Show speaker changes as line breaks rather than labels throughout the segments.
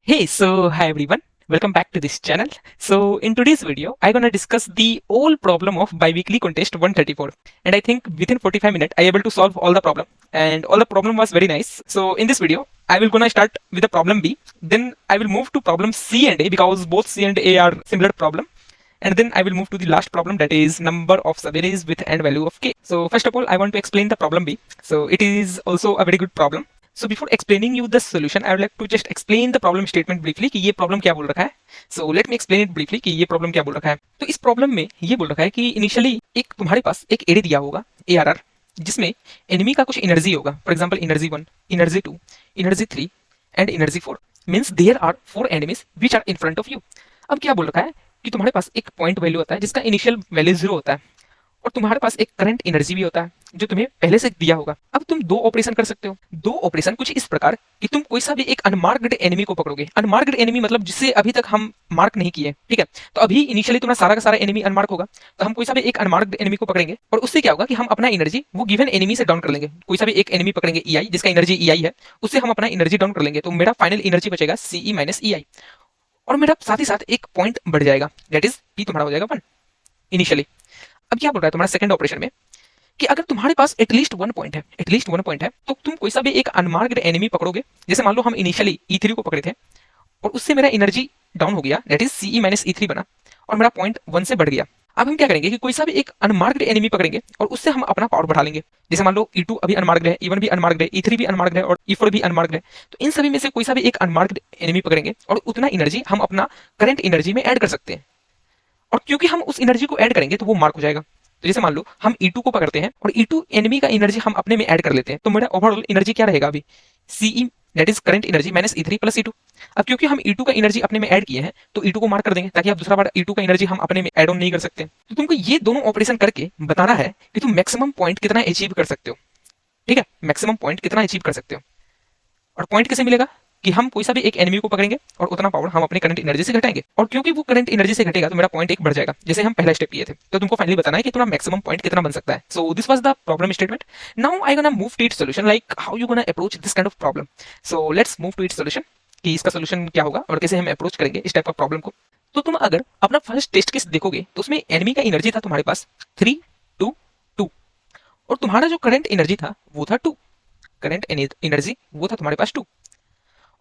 Hey, so hi everyone. Welcome back to this channel. So in today's video, I'm gonna discuss the whole problem of biweekly contest 134. And I think within 45 minutes, I able to solve all the problem. And all the problem was very nice. So in this video, I will gonna start with the problem B. Then I will move to problem C and A because both C and A are similar problem. And then I will move to the last problem, that is number of subarrays with and value of k. So first of all, I want to explain the problem B. So it is also a very good problem. So before explaining you the solution, I would like to just explain the problem statement briefly कि ये problem क्या बोल रखा है. So let me explain it briefly कि ये problem क्या बोल रखा है. तो इस problem में ये बोल रखा है कि initially एक तुम्हारे पास एक array दिया होगा ARR, जिसमें enemy का कुछ energy होगा. For example energy 1, energy 2, energy 3 and energy 4. Means there are 4 enemies which are in front of you. अब क्या बोल रखा है कि तुम्हारे पास एक पॉइंट वैल्यू होता है जिसका इनिशियल वैल्यू 0 होता है, और तुम्हारे पास एक करंट एनर्जी भी होता है जो तुम्हें पहले से दिया होगा. अब तुम दो ऑपरेशन कर सकते हो. दो ऑपरेशन कुछ इस प्रकार कि तुम कोई सा भी एक अनमार्क्ड एनिमी को पकड़ोगे. अनमार्क्ड एनिमी मतलब जिसे अभी तक हम मार्क नहीं किए, ठीक है. तो अभी इनिशियली तुम्हारा सारा का सारा एनिमी अनमार्क होगा, तो हम कोई सा भी एक अनमार्क्ड एनिमी को पकड़ेंगे और उससे क्या होगा कि हम अपना एनर्जी वो गिवन एनिमी से डाउन कर लेंगे. कोई सा भी एक एनिमी पकड़ेंगे EI जिसका एनर्जी EI है, उससे हम अपना एनर्जी डाउन कर लेंगे. तो मेरा फाइनल एनर्जी बचेगा CE माइनस EI, और मेरा साथ ही साथ एक पॉइंट बढ़ जाएगा, दैट इज P तुम्हारा हो जाएगा 1 इनिशियली. अब क्या बोल रहा है तुम्हारा सेकंड ऑपरेशन में कि अगर तुम्हारे पास एटलीस्ट 1 पॉइंट है, एटलीस्ट 1 पॉइंट है, तो तुम कोई सा भी एक अनमार्क्ड एनिमी पकड़ोगे. जैसे मान लो हम इनिशियली E3 को पकड़े थे और उससे मेरा एनर्जी डाउन हो गया, that is CE minus E3 बना, और मेरा पॉइंट 1 से बढ़ गया. अब हम क्या करेंगे कि कोई सा भी एक अनमार्क्ड एनिमी पकड़ेंगे और उससे हम अपना पावर बढ़ा लेंगे. जैसे मान लो E2 अभी अनमार्क्ड है, E1 भी अनमार्क्ड है, E3 भी अनमार्क्ड है और E4 भी अनमार्क्ड है. तो इन सभी में से कोई सा भी एक अनमार्क्ड एनिमी पकड़ेंगे और उतना एनर्जी हम अपना करंट एनर्जी में ऐड कर सकते हैं. और क्योंकि हम उस एनर्जी को ऐड करेंगे तो वो मार्क हो जाएगा. तो जैसे मान लो हम E2 को पकड़ते हैं और E2 एनिमी का एनर्जी हम अपने में ऐड कर लेते हैं, तो मेरा ओवरऑल एनर्जी क्या रहेगा अभी CE that is current energy minus E3 plus E2. अब क्योंकि हम E2 का एनर्जी अपने में ऐड किए हैं तो E2 को मार्क कर देंगे ताकि आप दूसरा बार E2 का एनर्जी हम अपने में ऐड ऑन नहीं कर सकते. तो तुमको ये दोनों ऑपरेशन करके बताना है कि तुम मैक्सिमम पॉइंट कितना अचीव कर सकते हो. ठीक है, मैक्सिमम पॉइंट कितना अचीव कर सकते हो. और पॉइंट कैसे मिलेगा कि हम कोई सा भी एक एनिमी को पकड़ेंगे और उतना पावर हम अपने करंट एनर्जी से घटाएंगे, और क्योंकि वो करंट एनर्जी से घटेगा तो मेरा पॉइंट एक बढ़ जाएगा जैसे हम पहला स्टेप किए थे. तो तुमको फाइनली बताना है कि तुम्हारा मैक्सिमम पॉइंट कितना बन सकता है. So this was the problem statement. Now I gonna move to its solution, like how you gonna approach this kind of problem. So let's move to its solution कि इसका सॉल्यूशन क्या होगा और कैसे हम अप्रोच करेंगे इस टाइप ऑफ प्रॉब्लम को. तो तुम अगर अपना फर्स्ट टेस्ट केस देखोगे तो उसमें एनिमी का एनर्जी था तुम्हारे पास 3 2 2, और तुम्हारा जो करंट एनर्जी था वो था 2. करंट एनर्जी वो था तुम्हारे पास 2,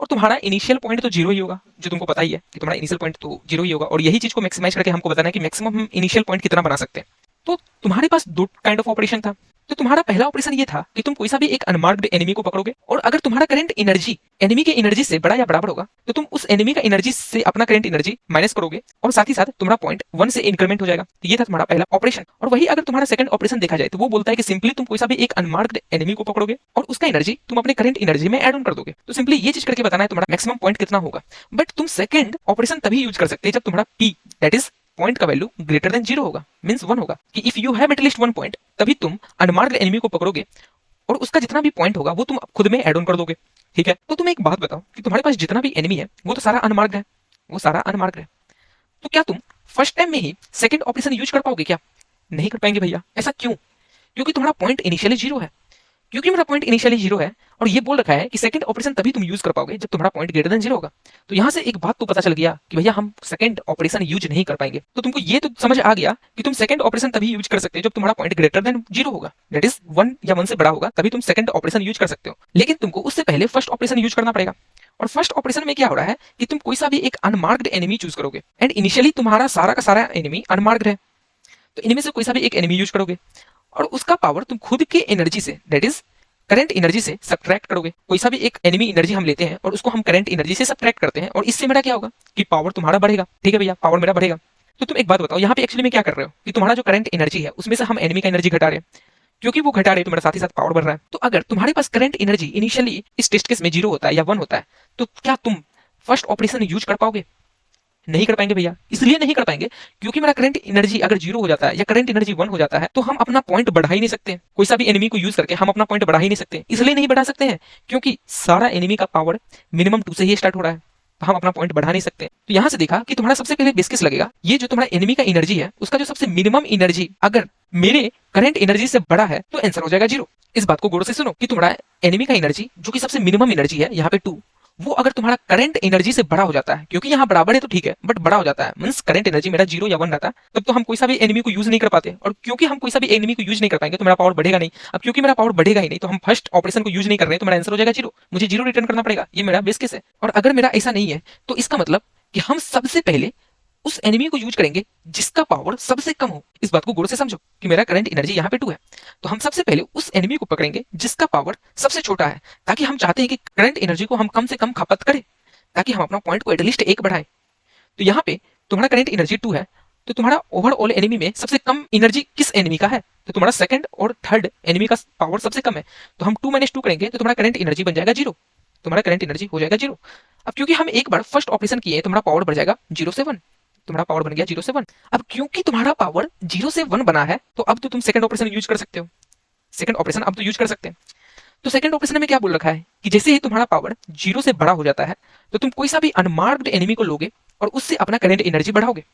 और तुम्हारा इनिशियल पॉइंट तो जीरो ही होगा, जो तुमको पता ही है कि तुम्हारा इनिशियल पॉइंट तो जीरो ही होगा. और यही चीज को मैक्सिमाइज करके हमको बताना है कि मैक्सिमम हम इनिशियल पॉइंट कितना बना सकते हैं. तो तुम्हारे पास दो काइंड ऑफ ऑपरेशन था. तो तुम्हारा पहला ऑपरेशन ये था कि तुम कोई सा भी एक अनमार्क्ड एनिमी को पकड़ोगे, और अगर तुम्हारा करंट एनर्जी एनिमी के एनर्जी से बड़ा या बराबर होगा तो तुम उस एनिमी का एनर्जी से अपना करंट एनर्जी माइनस करोगे, और साथ ही साथ तुम्हारा पॉइंट 1 से इंक्रीमेंट हो जाएगा. तो ये था तुम्हारा पहला ऑपरेशन. और वही अगर तुम्हारा सेकंड ऑपरेशन देखा जाए तो वो बोलता है कि सिंपली तुम कोई सा भी एक अनमार्क्ड एनिमी को पकड़ोगे और उसका एनर्जी तुम अपने करंट एनर्जी में ऐड ऑन कर दोगे. तो सिंपली ये चीज करके बताना है तुम्हारा मैक्सिमम पॉइंट कितना होगा. बट तुम सेकंड ऑपरेशन तभी यूज कर सकते हैं जब तुम्हारा P दैट इज पॉइंट का वैल्यू ग्रेटर देन 0 होगा, मींस 1 होगा, कि if you have at least 1 point तभी तुम अनमार्क्ड एनिमी को पकड़ोगे और उसका जितना भी पॉइंट होगा वो तुम खुद में ऐड ऑन कर दोगे. ठीक है, तो तुम एक बात बताओ कि तुम्हारे पास जितना भी एनिमी है वो तो सारा अनमार्क्ड है, वो सारा अनमार्क्ड है. तो क्या तुम फर्स्ट टाइम में ही सेकंड ऑपरेशन यूज कर पाओगे क्या? नहीं कर पाएंगे भैया. ऐसा क्यों? क्योंकि तुम्हारा पॉइंट इनिशियली 0 है. क्योंकि मेरा पॉइंट इनिशियली 0 है और ये बोल रखा है कि सेकंड ऑपरेशन तभी तुम यूज कर पाओगे जब तुम्हारा पॉइंट ग्रेटर देन 0 होगा. तो यहाँ से एक बात तो पता चल गया कि भैया हम सेकंड ऑपरेशन यूज नहीं कर पाएंगे. तो तुमको ये तो समझ आ गया कि तुम सेकंड ऑपरेशन तभी यूज कर सकते हो जब तुम्हारा पॉइंट ग्रेटर देन 0 होगा, दैट इज 1 या 1 से बड़ा होगा, तभी तुम सेकंड ऑपरेशन यूज कर सकते हो. लेकिन तुमको उससे पहले फर्स्ट ऑपरेशन यूज करना पड़ेगा. और फर्स्ट ऑपरेशन में क्या हो रहा है कि तुम कोई सा भी एक अनमार्क्ड एनिमी चूज करोगे, एंड इनिशियली तुम्हारा सारा का सारा एनिमी अनमार्क्ड है. तो इनमें से कोई सा भी एक एनिमी यूज करोगे और उसका पावर तुम खुद के energy say that is current energy से सब्ट्रैक्ट करोगे. कोई सा भी एक एनिमी एनर्जी हम लेते हैं और उसको हम करंट एनर्जी से सब्ट्रैक्ट करते हैं, और इससे मेरा क्या होगा कि पावर तुम्हारा बढ़ेगा. ठीक है भैया, पावर मेरा बढ़ेगा. तो तुम एक बात बताओ यहाँ पे एक्चुअली में क्या कर रहे हो कि तुम्हारा जो करंट एनर्जी है उसमें से हम एनिमी का एनर्जी घटा रहे हैं. क्योंकि वो घटा रहे तो मेरा साथ ही साथ पावर बढ़ रहा है. तो अगर तुम्हारे पास करंट एनर्जी इनिशियली इस टेस्ट केस में 0 होता है या 1 होता है तो क्या तुम फर्स्ट ऑपरेशन यूज कर पाओगे? नहीं कर पाएंगे भैया. इसलिए नहीं कर पाएंगे क्योंकि मेरा करंट एनर्जी अगर 0 हो जाता है या करंट एनर्जी 1 हो जाता है तो हम अपना पॉइंट बढ़ा ही नहीं सकते. कोई सा भी एनिमी को यूज करके हम अपना पॉइंट बढ़ा ही नहीं सकते. इसलिए नहीं बढ़ा सकते हैं क्योंकि सारा एनिमी का पावर मिनिमम 2 से ही स्टार्ट हो रहा है, तो हम अपना पॉइंट बढ़ा नहीं सकते. तो यहाँ से देखा कि तुम्हारा सबसे पहले बेस केस लगेगा ये जो तुम्हारा एनिमी का एनर्जी है उसका जो सबसे मिनिमम एनर्जी अगर मेरे करंट एनर्जी से बड़ा है तो आंसर हो जाएगा 0. इस बात को गौर से सुनो कि तुम्हारा एनिमी का एनर्जी जो कि सबसे मिनिमम एनर्जी है यहाँ पे 2, वो अगर तुम्हारा करंट एनर्जी से बड़ा हो जाता है, क्योंकि यहाँ बराबर है तो ठीक है, बट बड़ा हो जाता है मींस करंट एनर्जी मेरा 0 या 1 रहता है, तब तो हम कोई सा भी एनिमी को यूज नहीं कर पाते, और क्योंकि हम कोई सा भी एनिमी को यूज नहीं कर पाएंगे तो मेरा पावर बढ़ेगा नहीं। अब क्योंकि मेरा पावर बढ़ेगा ही नहीं तो हम फर्स्ट ऑपरेशन को यूज नहीं कर रहे हैं, तो मेरा आंसर हो जाएगा 0, मुझे 0 रिटर्न करना पड़ेगा, ये मेरा बेस केस है। और अगर मेरा ऐसा नहीं है तो इसका मतलब कि हम सबसे पहले उस एनिमी को यूज करेंगे जिसका पावर सबसे कम हो। इस बात को गौर से समझो कि मेरा करंट एनर्जी यहाँ पे 2 है, तो हम सबसे पहले उस एनिमी को पकड़ेंगे जिसका पावर सबसे छोटा है, ताकि हम चाहते हैं कि करंट एनर्जी को हम कम से कम खपत करें, ताकि हम अपना पॉइंट को एटलीस्ट 1 बढ़ाएं। तो यहाँ पे तुम्हारा करंट एनर्जी 2 है, तो तुम्हारा ओवरऑल एनिमी में सबसे कम एनर्जी किस एनिमी का है, तो तुम्हारा सेकंड और थर्ड एनिमी का पावर सबसे कम है, तो हम 2 - 2 करेंगे तो तुम्हारा करंट एनर्जी बन जाएगा 0, तुम्हारा करंट एनर्जी हो जाएगा 0। अब क्योंकि हम एक बार फर्स्ट ऑपरेशन किए तुम्हारा पावर बढ़ जाएगा 0 से 1, तुम्हारा पावर बन गया 0 से 1। अब क्योंकि तुम्हारा पावर 0 से 1 बना है तो अब तो तुम सेकंड ऑपरेशन यूज कर सकते हो, सेकंड ऑपरेशन अब तो यूज कर सकते हैं। तो सेकंड ऑपरेशन में क्या बोल रखा है कि जैसे ही तुम्हारा पावर 0 से बड़ा हो जाता है तो तुम कोई सा भी अनमार्क्ड एनिमी को लोगे और उससे अपना करंट एनर्जी बढ़ाओगे।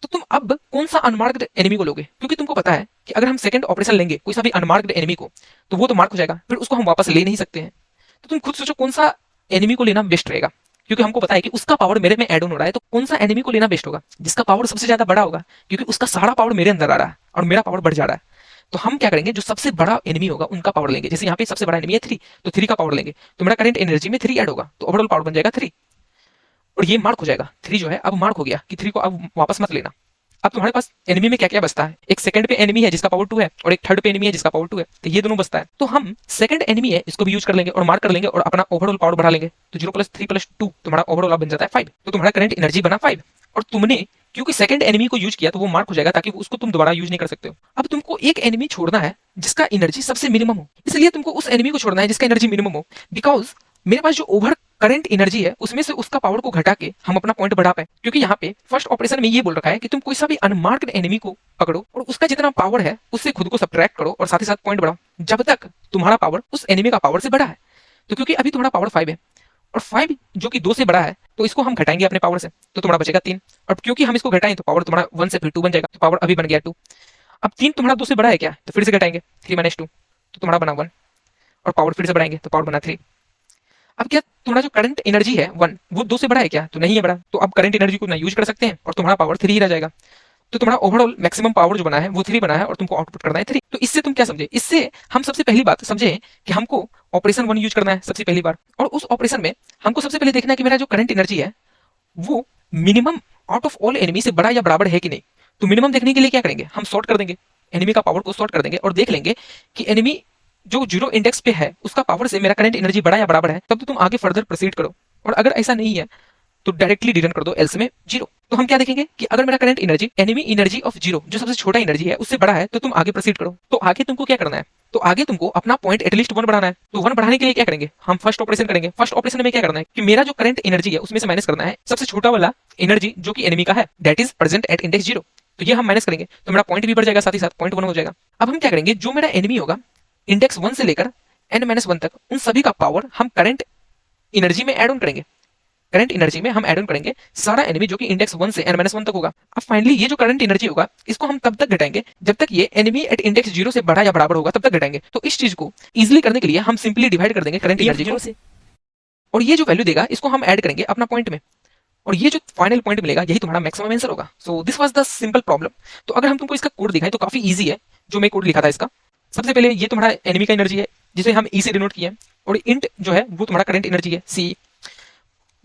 तो तुम अब कौन सा अनमार्क्ड एनिमी को लोगे, क्योंकि तुमको पता है कि अगर हम सेकंड ऑपरेशन लेंगे कोई सा भी अनमार्क्ड एनिमी को तो वो तो मार्क हो जाएगा, फिर उसको हम वापस ले नहीं सकते हैं। तो तुम खुद सोचो कौन सा एनिमी को लेना बेस्ट रहेगा, क्योंकि हमको पता है कि उसका पावर मेरे में ऐड ऑन हो रहा है, तो कौन सा एनिमी को लेना बेस्ट होगा जिसका पावर सबसे ज्यादा बड़ा होगा, क्योंकि उसका सारा पावर मेरे अंदर आ रहा है और मेरा पावर बढ़ जा रहा है। तो हम क्या करेंगे, जो सबसे बड़ा एनिमी होगा उनका पावर लेंगे। जैसे यहाँ पे सबसे बड़ा एनिमी है 3, तो 3 का पावर लेंगे तो मेरा करंट एनर्जी में 3 ऐड होगा, तो ओवरऑल पावर बन जाएगा 3 और ये मार्क हो जाएगा। 3 जो है अब मार्क हो गया कि 3 को अब वापस मत लेना। अब तुम्हारे पास एनिमी में क्या क्या बचता है, एक सेकंड पे एनिमी है जिसका पावर 2 है और एक थर्ड पे एनिमी है जिसका पावर 2 है, तो ये दोनों बचता है। तो हम सेकंड एनिमी है इसको भी यूज कर लेंगे और मार्क कर लेंगे और अपना ओवरऑल पावर बढ़ा लेंगे, तो 0 + 3 + 2 तुम्हारा ओवरऑल बन जाता है 5, तो तुम्हारा करंट एनर्जी बना 5। और तुमने क्योंकि सेकंड एनिमी को यूज किया तो वो मार्क हो जाएगा, ताकि उसको तुम दोबारा यूज नहीं कर सकते हो। अब तुमको एक एनिमी छोड़ना है जिसका एनर्जी सबसे मिनिमम हो, इसलिए तुमको उस एनिमी को छोड़ना है जिसका एनर्जी मिनिमम हो, बिकॉज मेरे पास जो ओवर करंट एनर्जी है उसमें से उसका पावर को घटा के हम अपना पॉइंट बढ़ा पाए। क्योंकि यहाँ पे फर्स्ट ऑपरेशन में ये बोल रखा है कि तुम कोई सा भी अनमार्क्ड एनिमी को पकड़ो और उसका जितना पावर है उससे खुद को सब्ट्रैक्ट करो और साथ ही साथ पॉइंट बढ़ाओ जब तक तुम्हारा पावर उस एनिमी का पावर से बड़ा है। तो क्योंकि अभी तुम्हारा पावर 5 है और 5 जो कि 2 से बड़ा है, तो इसको हम घटाएंगे अपने पावर से, तो तुम्हारा बचेगा 3। और क्योंकि हम इसको घटाएं तो पावर तुम्हारा 1 से फिर 2 बन जाएगा, तो पावर अभी बन गया 2। अब 3 तुम्हारा 2 से बड़ा है क्या, तो फिर से घटाएंगे 3 - 2, तो तुम्हारा बना 1 और पावर फिर से बढ़ाएंगे तो पावर बना 3। अब क्या तुम्हारा जो करंट एनर्जी है 1 वो 2 से बड़ा है क्या, तो नहीं है बड़ा, तो अब करंट एनर्जी को ना यूज कर सकते हैं और तुम्हारा पावर 3 ही रह जाएगा। तो तुम्हारा ओवरऑल मैक्सिमम पावर जो बना है वो 3 बना है और तुमको आउटपुट करना है 3। तो इससे तुम क्या समझे, इससे हम सबसे पहली बात समझे कि हमको ऑपरेशन 1 यूज करना है सबसे पहली बार, और उस ऑपरेशन में हमको सबसे पहले देखना है कि मेरा जो करंट एनर्जी है वो minimum out of all enemy से बड़ा या बराबर है कि नहीं। तो मिनिमम देखने के लिए क्या करेंगे, हम सॉर्ट कर देंगे एनिमी का पावर को, सॉर्ट कर देंगे और देख लेंगे कि एनिमी जो 0 इंडेक्स पे है उसका पावर से मेरा करंट एनर्जी बड़ा या बराबर है, तब तो तुम आगे फर्दर प्रोसीड करो। और अगर ऐसा नहीं है तो डायरेक्टली रिटर्न कर दो एल्स में 0। तो हम क्या देखेंगे कि अगर मेरा current energy enemy energy of 0 जो सबसे छोटा एनर्जी है उससे बड़ा है तो तुम आगे प्रोसीड करो। तो आगे तुमको क्या करना है, तो आगे तुमको अपना पॉइंट एटलीस्ट 1 बढ़ाना है। तो 1 बढ़ाने के लिए क्या करेंगे, हम फर्स्ट ऑपरेशन करेंगे। फर्स्ट ऑपरेशन में क्या करना है कि मेरा जो करंट एनर्जी है उसमें से माइनस करना है सबसे छोटा वाला एनर्जी जो कि एनिमी का है, that is present at index 0। तो ये हम माइनस करेंगे तो मेरा पॉइंट भी बढ़ जाएगा, साथ ही साथ पॉइंट 1 हो जाएगा। अब हम क्या करेंगे, जो मेरा एनिमी होगा इंडेक्स 1 से लेकर n-1 तक उन सभी का पावर हम करंट एनर्जी में ऐड ऑन करेंगे। करंट एनर्जी में हम ऐड ऑन करेंगे सारा एनिमी जो कि इंडेक्स 1 से n-1 तक होगा। अब फाइनली ये जो करंट एनर्जी होगा इसको हम तब तक घटाएंगे जब तक ये एनिमी एट इंडेक्स 0 से बड़ा या बराबर होगा, तब तक घटाएंगे। तो इस चीज को इजीली करने के लिए हम सिंपली डिवाइड कर देंगे करंट एनर्जी को से, और ये जो वैल्यू देगा इसको हम ऐड करेंगे अपना पॉइंट में, और ये जो फाइनल पॉइंट मिलेगा यही तुम्हारा मैक्सिमम आंसर होगा। सो this was the simple problem. तो अगर हम तुमको इसका कोड दिखाएं तो काफी ईजी है, जो मैं कोड लिखा था इसका। सबसे पहले ये तुम्हारा एनिमी का एनर्जी है जिसे हम ई से डिनोट किए हैं, और इंट जो है वो तुम्हारा करंट एनर्जी है सी।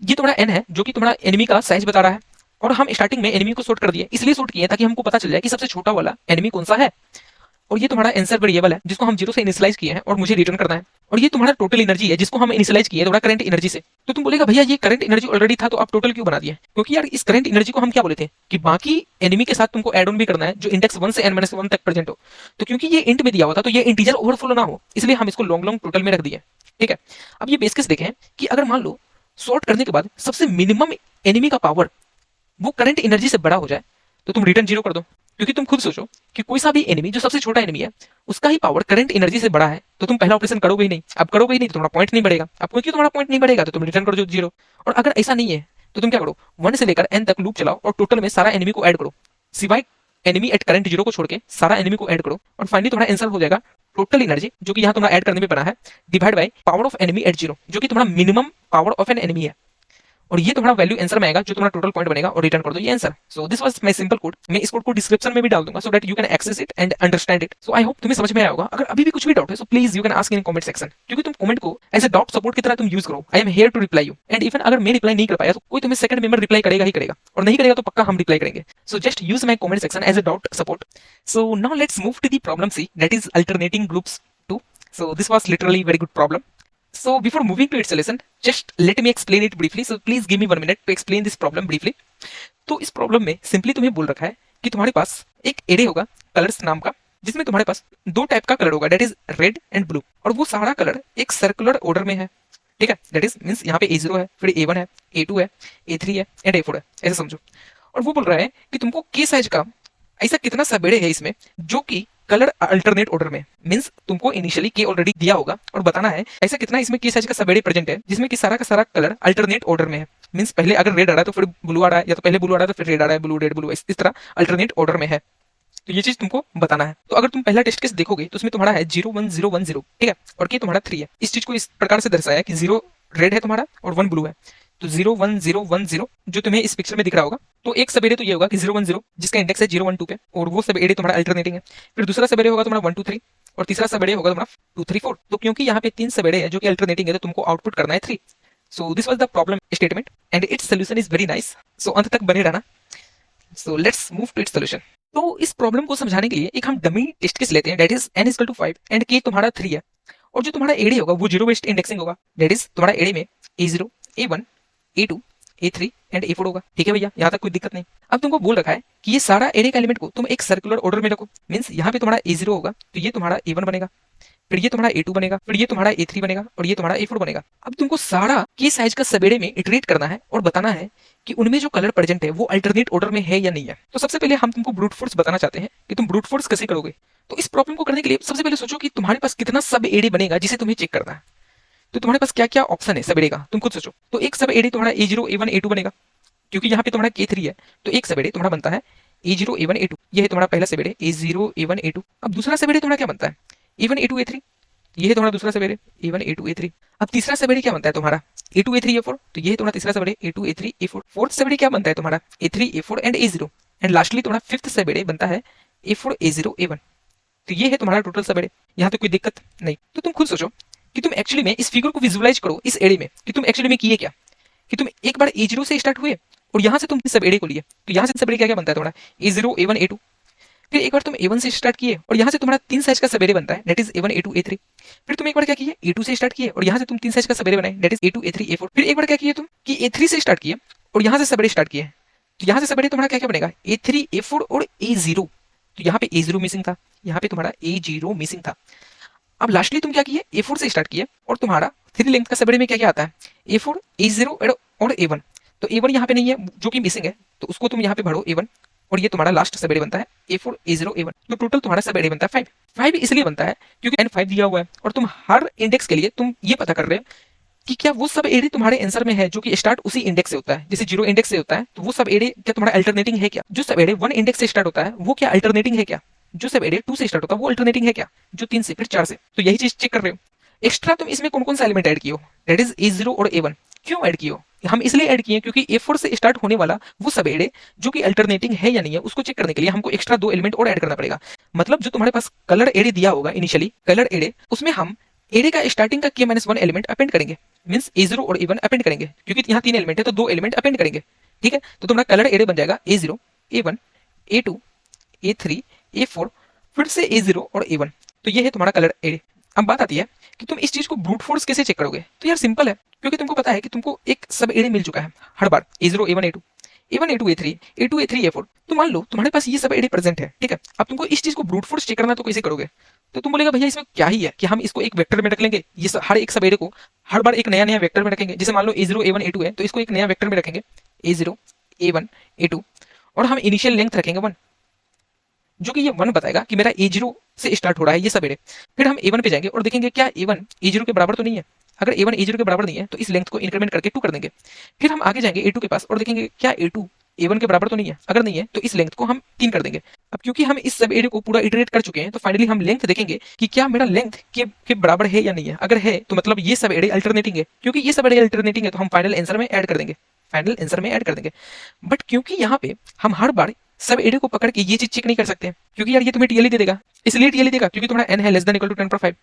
ये तुम्हारा एन है जो कि तुम्हारा एनिमी का साइज बता रहा है, और हम स्टार्टिंग में एनिमी को सॉर्ट कर दिए, इसलिए सॉर्ट किए ताकि हमको पता चल जाए कि सबसे छोटा वाला एनिमी कौन सा है। और ये तुम्हारा आंसर वेरिएबल है जिसको हम 0 से इनिशियलाइज किए हैं और मुझे रिटर्न करना है। और ये तुम्हारा टोटल एनर्जी है जिसको हम इनिशियलाइज किए थोड़ा करंट एनर्जी से। तो तुम बोलेगा भैया ये करंट एनर्जी ऑलरेडी था तो आप टोटल क्यों बना दिए, क्योंकि यार इस करंट एनर्जी को हम क्या बोले थे कि बाकी एनिमी के साथ तुमको ऐड ऑन भी करना है जो इंडेक्स 1 से n-1 तक प्रेजेंट हो। तो क्योंकि ये इंट में दिया हुआ था तो ये इंटीजर ओवरफ्लो ना हो, इसलिए हम इसको लॉन्ग लॉन्ग टोटल में रख दिए। ठीक है, अब ये बेस केस देखें कि अगर मान लो सॉर्ट करने के बाद सबसे मिनिमम एनिमी का पावर वो करंट एनर्जी से बड़ा हो जाए तो तुम रिटर्न 0 कर दो, क्योंकि तुम खुद सोचो कि कोई सा भी एनिमी जो सबसे छोटा एनिमी है उसका ही पावर करंट एनर्जी से बड़ा है, तो तुम पहला ऑपरेशन करोगे ही नहीं। अब करोगे ही नहीं तो तुम्हारा पॉइंट नहीं बढ़ेगा। अब क्योंकि तुम्हारा पॉइंट नहीं बढ़ेगा तो तुम रिटर्न कर दो 0। और अगर ऐसा नहीं है तो तुम क्या करो, 1 से लेकर n तक लूप चलाओ और टोटल में सारा एनिमी को ऐड करो, सिवाय एनिमी एट करंट जीरो को छोड़ के सारा एनिमी को ऐड करो और फाइनली तुम्हारा आंसर हो जाएगा टोटल एनर्जी जो कि यहाँ तुम्हारा ऐड करने में बना है divide by power of enemy at zero जो कि तुम्हारा minimum power of an enemy है और ये तुम्हारा वैल्यू आंसर में आएगा जो तुम्हारा टोटल पॉइंट बनेगा और रिटर्न कर दो ये answer. So this was my simple code. मैं इस कोड को डिस्क्रिप्शन में भी डाल दूंगा so that you can access it and understand it. So I hope तुम्हें समझ में आया होगा। अगर अभी भी कुछ भी डाउट है so please you can ask in comment section क्योंकि तुम कमेंट को एज ए डाउट सपोर्ट की तरह तुम यूज करो। I am here to reply you and even अगर मैं रिप्लाई नहीं कर पाया तो कोई तुम्हें सेकंड मेंबर रिप्लाई करेगा ही करेगा और नहीं करेगा तो पक्का हम रिप्लाई करेंगे। So just use my comment section as a doubt support. So now let's move to the problem see that is alternating groups 2। So this was literally very good problem. So before moving to its solution, just let me explain it briefly. So please give me 1 minute to explain this problem briefly. तो इस problem में simply तुम्हें बोल रखा है कि तुम्हारे पास एक एरे होगा कलर्स नाम का जिसमें तुम्हारे पास दो टाइप का कलर होगा that is red and blue और वो सारा कलर एक सर्कुलर ऑर्डर में है। ठीक है, दैट इज मींस यहाँ पे A0 है, फिर A1 है, A2 है, A3 है एंड A4 है, ऐसे समझो। और वो बोल रहा है कि तुमको के साइज का ऐसा कितना सबेड़े है इसमें जो कि कलर अल्टरनेट ऑर्डर में, मींस तुमको इनिशियली के ऑलरेडी दिया होगा और बताना है ऐसा कितना इसमें के साइज का सबेड़े प्रेजेंट है जिसमें कि सारा का सारा कलर अल्टरनेट ऑर्डर में है। मींस पहले अगर रेड आ रहा है तो फिर ब्लू आ रहा है या तो पहले ब्लू आ रहा है तो फिर रेड आ रहा है, ब्लू रेड ब्लू, इस तरह अल्टरनेट ऑर्डर में है। तो ये चीज तुमको बताना है। तो अगर तुम पहला टेस्ट केस देखोगे तो उसमें तुम्हारा है 0 1 0 1 0, ठीक है, और के तुम्हारा 3 है। इस चीज को इस प्रकार से दर्शाया कि 0 रेड है तुम्हारा और 1 ब्लू है। तो 0 1 0 1 0 जो तुम्हें इस पिक्चर में दिख रहा होगा तो एक सबेरे तो ये होगा कि 0 1 0 जिसका इंडेक्स है 0 1 2 पे और वो सबेरे तुम्हारा अल्टरनेटिंग है। फिर दूसरा सबेरे होगा तुम्हारा 1 2 3 और तीसरा सबेरे होगा तुम्हारा 2 3 4। तो क्योंकि यहाँ पे 3 सबेरे हैं जो कि अल्टरनेटिंग है तो तुमको आउटपुट करना है 3। So this was the problem statement and its solution is very nice. So अंत तक बने रहना। So let's move to its solution. तो इस प्रॉब्लम को समझाने के लिए एक हम डमी टेस्ट केस लेते हैं that is n = 5 and k तुम्हारा 3 है और जो तुम्हारा एडे होगा वो जीरो बेस्ड इंडेक्सिंग होगा दैट इज तुम्हारा एडे में A0 A1 A2 A3 and A4 होगा। ठीक है भैया, यहाँ तक कोई दिक्कत नहीं। अब तुमको बोल रखा है कि ये सारा एरे का एलिमेंट को तुम एक सर्कुलर ऑर्डर में रखो। मींस यहाँ पे तुम्हारा A0 होगा तो ये तुम्हारा A1 बनेगा, फिर ये तुम्हारा A2 बनेगा, फिर ये तुम्हारा A3 बनेगा और ये तुम्हारा A4 बनेगा। अब तुमको सारा के साइज का सबेड़े में इटरेट करना है और बताना है कि उनमें जो कलर प्रेजेंट है वो अल्टरनेट ऑर्डर में है या नहीं है। तो सबसे पहले हम तुमको ब्रूट फोर्स बताना चाहते हैं कि तुम ब्रूट फोर्स कैसे करोगे। तो इस प्रॉब्लम को करने के लिए सबसे पहले सोचो कि तुम्हारे पास कितना सब एडे बनेगा जिसे तुम्हें चेक करना है। तो तुम्हारे पास क्या क्या ऑप्शन है सब एडे का, तुम खुद सोचो। तो एक सब एडे तुम्हारा A0 A1 A2 बनेगा क्योंकि यहाँ पे तुम्हारा K3 है तो एक सब एडे तुम्हारा बनता है A0 A1 A2। ये है तुम्हारा पहला सब एडे A0 A1 A2। अब दूसरा सब एडे तुम्हारा क्या बनता है A1 A2 A3। ये है तुम्हारा दूसरा सबेरे A1 A2 A3। अब तीसरा सबेरे क्या बनता है तुम्हारा A2 A3 A4। तो ये है तुम्हारा तीसरा सबेरे A2 A3 A4। फोर्थ सबेरे क्या बनता है तुम्हारा A3 A4 and A0 and lastly तुम्हारा फिफ्थ सबेरे बनता है A4 A0 A1। तो ये है तुम्हारा टोटल सबेरे। यहाँ तो कोई दिक्कत नहीं। तो तुम खुद सोचो कि तुम एक्चुअली में इस फिगर को विजुअलाइज करो इस एरे में कि तुम एक्चुअली में किए क्या, कि तुम एक बार A0 से स्टार्ट हुए और यहाँ से तुम सब एरे को लिए। तो यहाँ से सब एरे क्या क्या बनता है तुम्हारा A0 A1 A2। फिर एक बार तुम A1 से स्टार्ट किए और यहाँ से तुम्हारा 3 साइज का सबेरे बनता है that is A1 A2 A3। फिर तुम एक बार क्या किए A2 से स्टार्ट किए और यहाँ से तुम 3 साइज का सबेरे बनाए that is A2 A3 A4। फिर एक बार क्या किए तुम कि A3 से स्टार्ट किए और यहाँ से सबेरे स्टार्ट किए। तो यहाँ से सबेरे तुम्हारा क्या क्या बनेगा A3 A4 और A0। तो यहाँ पे A0 मिसिंग था, यहाँ पे तुम्हारा A0 मिसिंग था। अब लास्टली तुम क्या किए A4 से स्टार्ट किए और तुम्हारा 3 लेंथ का सबेरे में क्या क्या आता है A4 A0 और A1। तो A1 यहाँ पे नहीं है जो कि मिसिंग है तो उसको तुम यहाँ पे भरो A1 और ये तुम्हारा लास्ट सबेरे बनता है A4 A0 A1। तो टोटल तुम्हारा सबेरे बनता है 5 इसलिए बनता है क्योंकि n5 दिया हुआ है और तुम हर इंडेक्स के लिए तुम ये पता कर रहे हो कि क्या वो सब एरे तुम्हारे आंसर में है जो कि स्टार्ट उसी इंडेक्स से होता है। जैसे 0 इंडेक्स से होता है तो वो सब एरे क्या तुम्हारा अल्टरनेटिंग है क्या, जो सब एरे 1 इंडेक्स से स्टार्ट होता है वो क्या अल्टरनेटिंग है क्या, जो सब एरे 2 से स्टार्ट होता है वो अल्टरनेटिंग है क्या, जो 3 से फिर 4 से। तो यही चीज चेक कर रहे हो। एक्स्ट्रा तुम इसमें कौन कौन सा एलिमेंट ऐड किए हो दैट इज A0 और A1। क्यों ऐड किए हो, हम इसलिए ऐड किए क्योंकि A4 से स्टार्ट होने वाला वो सब एरे जो कि अल्टरनेटिंग है या नहीं है उसको चेक करने के लिए हमको एक्स्ट्रा 2 एलिमेंट और ऐड करना पड़ेगा। मतलब जो तुम्हारे पास कलर एरे दिया होगा इनिशियली कलर एरे उसमें हम एरे का स्टार्टिंग का K-1 एलिमेंट अपेंड करेंगे। मींस A0 और A1 अपेंड करेंगे क्योंकि यहाँ 3 एलिमेंट है तो 2 एलिमेंट अपेंड करेंगे। ठीक है, तो तुम्हारा कलर एरे बन जाएगा A0 A1 A2 A3 A4 फिर से A0 और A1। तो ये है तुम्हारा कलर एरे। अब बात आती है कि तुम इस चीज को ब्रूट फोर्स कैसे चेक करोगे। तो यार सिंपल है क्योंकि तुमको पता है कि तुमको एक सब एरे मिल चुका है हर बार A0 A1 A2 A1 A2 A3 A2 A3 A4। तो मान लो तुम्हारे पास ये सब एरे प्रेजेंट है। ठीक है, अब तुमको इस चीज को ब्रूट फोर्स चेक करना तो कैसे करोगे। तो तुम बोलेगा भैया इसमें क्या ही है कि हम इसको एक वेक्टर में रख लेंगे। ये हर एक सब एरे को हर बार एक नया नया वेक्टर में रखेंगे। जैसे मान लो A0 A1 A2 है तो इसको एक नया वेक्टर में रखेंगे A0 A1 A2 और हम इनिशियल लेंथ रखेंगे 1 जो कि ये 1 बताएगा कि मेरा A0 से स्टार्ट हो रहा है ये सब एरे। फिर हम A1 पे जाएंगे और देखेंगे क्या A1 A0 के बराबर तो नहीं है। अगर A1 A0 के बराबर नहीं है तो इस लेंथ को इंक्रीमेंट करके 2 कर देंगे। फिर हम आगे जाएंगे A2 के पास और देखेंगे क्या A2 A1 के बराबर तो नहीं है, अगर नहीं है तो इस लेंथ को हम 3 कर देंगे। अब क्योंकि हम इस सब एरिया को पूरा इटरेट कर चुके हैं तो फाइनली हम लेंथ देखेंगे कि क्या मेरा लेंथ के बराबर है या नहीं है। अगर है तो मतलब ये सब एरिया अल्टरनेटिंग है, क्योंकि ये सब एरिया अल्टरनेटिंग है तो हम फाइनल आंसर में ऐड कर देंगे, फाइनल आंसर में ऐड कर देंगे। बट क्योंकि यहाँ पे हम हर बार सब एरिया को पकड़ के ये चीज चेक नहीं कर सकते, क्योंकि यार ये तुम्हें टीएलई दे देगा, इसलिए टीएलई देगा क्योंकि तुम्हारा n है लेस देन इक्वल टू 10/5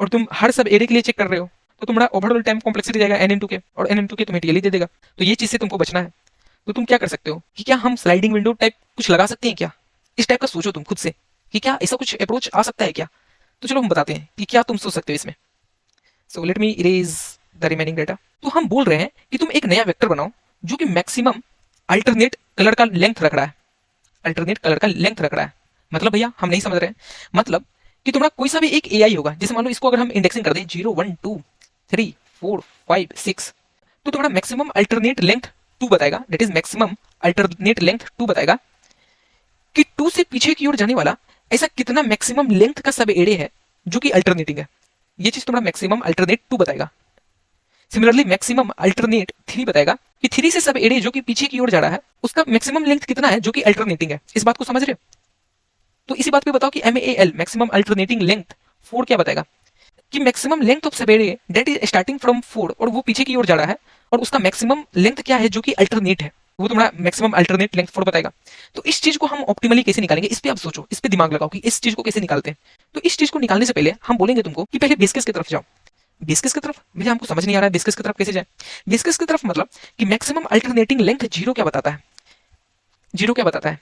और तुम हर सब एरिया के लिए चेक कर रहे हो, तो तुम्हारा ओवरऑल टाइम कॉम्प्लेक्सिटी जाएगा n इंटू के, और n इंटू के तुम्हें टीएलई दे देगा। तो ये चीज से तुमको बचना है। तो तुम क्या कर सकते हो कि क्या हम स्लाइडिंग विंडो टाइप कुछ लगा सकते हैं क्या? इस टाइप का सोचो तुम खुद से कि क्या ऐसा कुछ अप्रोच आ सकता है क्या? तो चलो हम बताते हैं कि क्या तुम सोच सकते हो इसमें। So let me erase the remaining data. तो हम बोल रहे हैं कि तुम एक नया वेक्टर बनाओ जो कि मैक्सिमम अल्टरनेट कलर का लेंथ रख रहा है, अल्टरनेट कलर का लेंथ रख रहा है। मतलब भैया हम नहीं समझ रहे हैं, मतलब कि तुम्हारा कोई सा भी एक एआई होगा, जैसे मान लो इसको अगर हम इंडेक्सिंग कर दें 0 1 2 3 4 5 6, तो तुम्हारा मैक्सिमम अल्टरनेट लेंथ 2 बताएगा, that is maximum alternate length 2 बताएगा कि 2 से पीछे की ओर जाने वाला ऐसा कितना मैक्सिमम लेंथ का सब एरे है जो कि अल्टरनेटिंग है। ये चीज तुम्हारा मैक्सिमम अल्टरनेट 2 बताएगा। सिमिलरली मैक्सिमम अल्टरनेट 3 बताएगा कि 3 से सब एरे जो कि पीछे की ओर जा रहा है उसका मैक्सिमम लेंथ कितना है जो कि अल्टरनेटिंग है। इस बात को समझ रहे हो? तो इसी बात पे बताओ कि MAL मैक्सिमम अल्टरनेटिंग लेंथ 4 क्या बताएगा कि मैक्सिमम लेंथ ऑफ सब array that is starting from 4 और वो पीछे की ओर जा रहा है और उसका मैक्सिमम लेंथ क्या है जो कि अल्टरनेट है, वो तुम्हारा मैक्सिमम अल्टरनेट लेंथ 4 बताएगा। तो इस चीज को हम ऑप्टिमली कैसे निकालेंगे, इस पे आप सोचो, इस पे दिमाग लगाओ कि इस चीज को कैसे निकालते हैं। तो इस चीज को निकालने से पहले हम बोलेंगे तुमको कि पहले बेस केस की तरफ जाओ। बेस केस की तरफ भैया हमको समझ नहीं आ रहा है बेस केस की तरफ कैसे जाए। बेस केस की तरफ मतलब कि मैक्सिमम अल्टरनेटिंग लेंथ 0 क्या बताता है? 0 क्या बताता है